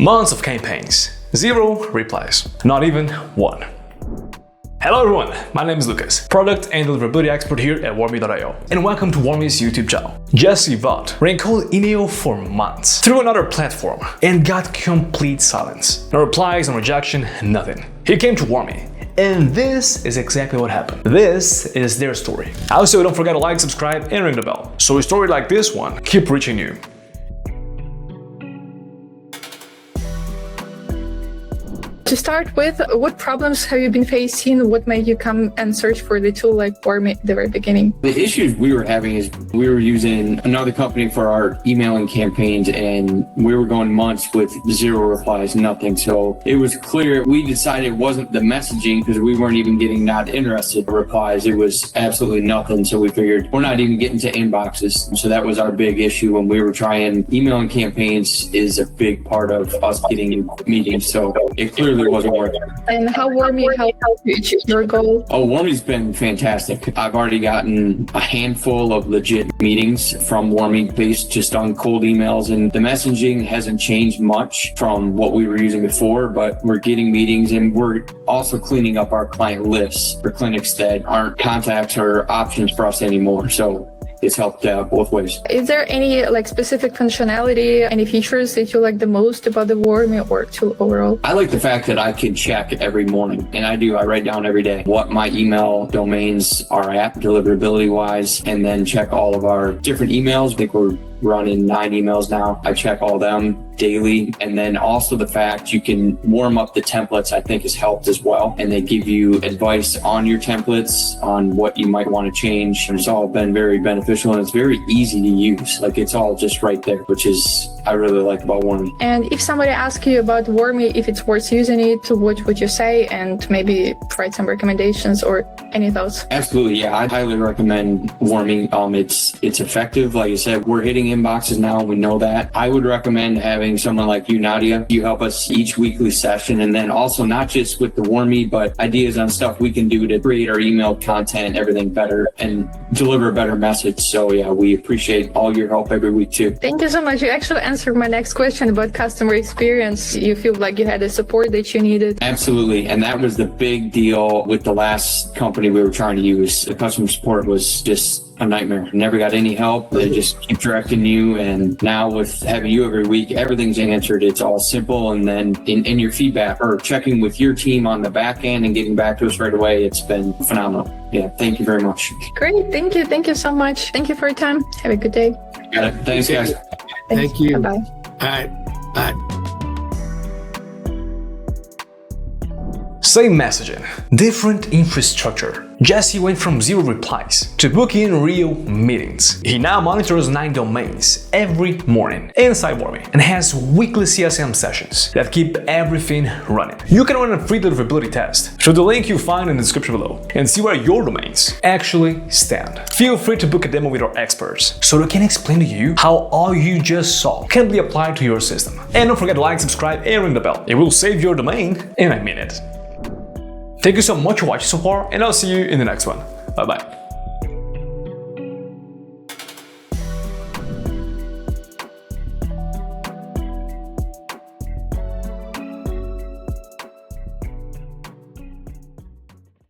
Months of campaigns, 0 replies, not even one. Hello everyone, my name is Lucas, product and deliverability expert here at Warmy.io, and welcome to Warmy's YouTube channel. Jesse Vogt ran cold email for months through another platform and got complete silence. No replies, no rejection, nothing. He came to Warmy, and this is exactly what happened. This is their story. Also, don't forget to like, subscribe, and ring the bell, so a story like this one keep reaching you. To start with, what problems have you been facing? What made you come and search for the tool like Warmy at the very beginning? The issues we were having is we were using another company for our emailing campaigns, and we were going months with 0 replies, nothing. So it was clear we decided it wasn't the messaging because we weren't even getting not interested replies. It was absolutely nothing. So we figured we're not even getting to inboxes. So that was our big issue when we were trying. Emailing campaigns is a big part of us getting meetings. So it clearly wasn't working. And how Warmy helped you achieve your goal? Oh, Warmy's been fantastic. I've already gotten a handful of legit meetings from Warmy based just on cold emails, and the messaging hasn't changed much from what we were using before, but we're getting meetings, and we're also cleaning up our client lists for clinics that aren't contacts or options for us anymore. So it's helped both ways. Is there any specific functionality, any features that you like the most about the Warmy or tool overall? I like the fact that I can check every morning, and I write down every day what my email domains are at deliverability wise, and then check all of our different emails. I think we're running 9 emails now. I check all them daily. And then also the fact you can warm up the templates, I think has helped as well. And they give you advice on your templates on what you might want to change. And it's all been very beneficial, and it's very easy to use. It's all just right there, which is I really like about Warmy. And if somebody asks you about Warmy, if it's worth using it, what would you say? And maybe provide some recommendations or any thoughts? Absolutely, yeah. I highly recommend Warmy. It's effective. Like I said, we're hitting inboxes now, and we know that. I would recommend having someone like you, Nadia. You help us each weekly session, and then also not just with the Warmy, but ideas on stuff we can do to create our email content, everything better, and deliver a better message. So yeah, we appreciate all your help every week too. Thank you so much. You actually answered my next question about customer experience. You feel like you had the support that you needed? Absolutely, and that was the big deal with the last company we were trying to use. The customer support was just a nightmare. Never got any help. They just keep directing you. And now with having you every week, everything's answered. It's all simple. And then in your feedback or checking with your team on the back end and getting back to us right away, it's been phenomenal. Yeah, thank you very much. Great. Thank you. Thank you so much. Thank you for your time. Have a good day. Got it. Thanks, guys. Thank you. Bye-bye. All right. Bye. Same messaging, different infrastructure. Jesse went from 0 replies to booking real meetings. He now monitors 9 domains every morning inside Warmy and has weekly CSM sessions that keep everything running. You can run a free deliverability test through the link you find in the description below and see where your domains actually stand. Feel free to book a demo with our experts so they can explain to you how all you just saw can be applied to your system. And don't forget to like, subscribe, and ring the bell. It will save your domain in a minute. Thank you so much for watching so far, and I'll see you in the next one. Bye bye.